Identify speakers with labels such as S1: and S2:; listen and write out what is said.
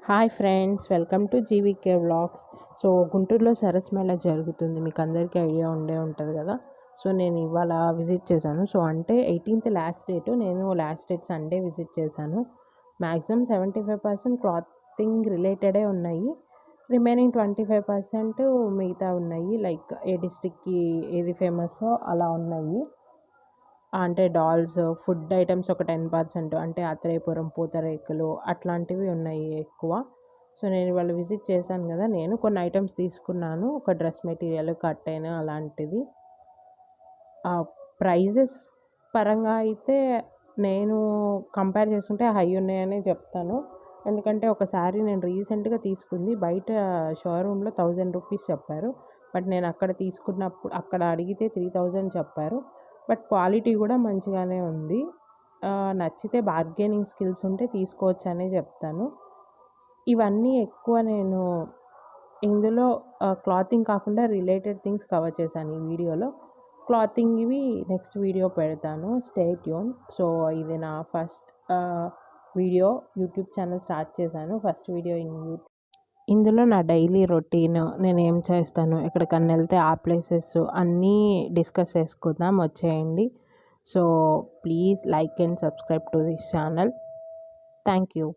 S1: Hi friends, welcome to GVK vlogs. So గుంటూరులో సరస్ మేళా జరుగుతుంది, మీకు అందరికీ ఐడియా ఉంటుంది కదా. సో నేను ఇవాళ విజిట్ చేశాను. సో అంటే 18th లాస్ట్ డేట్, నేను లాస్ట్ డేట్ సండే విజిట్ చేశాను. మ్యాక్సిమం 75% క్లాతింగ్ రిలేటెడే ఉన్నాయి, రిమైనింగ్ 25% మిగతా ఉన్నాయి. లైక్ ఏ డిస్ట్రిక్ట్కి ఏది ఫేమస్సో అలా ఉన్నాయి. అంటే డాల్స్, ఫుడ్ ఐటమ్స్ ఒక 10%, అంటే ఆత్రేయపురం పూతరేకులు అట్లాంటివి ఉన్నాయి ఎక్కువ. సో నేను ఇవాళ విజిట్ చేశాను కదా, నేను కొన్ని ఐటమ్స్ తీసుకున్నాను. ఒక డ్రెస్ మెటీరియల్, కర్టెన్ అలాంటిది. ప్రైజెస్ పరంగా అయితే నేను కంపేర్ చేసుకుంటే హై ఉన్నాయనే చెప్తాను. ఎందుకంటే ఒకసారి నేను రీసెంట్గా తీసుకుంది బయట షోరూంలో 1000 రూపీస్ చెప్పారు. బట్ నేను అక్కడ తీసుకున్నప్పుడు అక్కడ అడిగితే 3000 చెప్పారు. బట్ క్వాలిటీ కూడా మంచిగానే ఉంది. నచ్చితే బార్గెనింగ్ స్కిల్స్ ఉంటే తీసుకోవచ్చు అనే చెప్తాను. ఇవన్నీ ఎక్కువ నేను ఇందులో క్లాతింగ్ కాకుండా రిలేటెడ్ థింగ్స్ కవర్ చేశాను ఈ వీడియోలో. క్లాతింగ్ ఇవి నెక్స్ట్ వీడియో పెడతాను, స్టే ట్యూన్. సో ఇది నా first video, YouTube channel start చేశాను, ఫస్ట్ వీడియో ఇన్ యూట్యూబ్. ఇందులో నా డైలీ రొటీన్, నేను ఏం చేస్తాను, ఎక్కడికన్నా వెళ్తే ఆ ప్లేసెస్ అన్నీ డిస్కస్ చేసుకుందాం, వచ్చేయండి. So please like and subscribe to this channel. Thank you.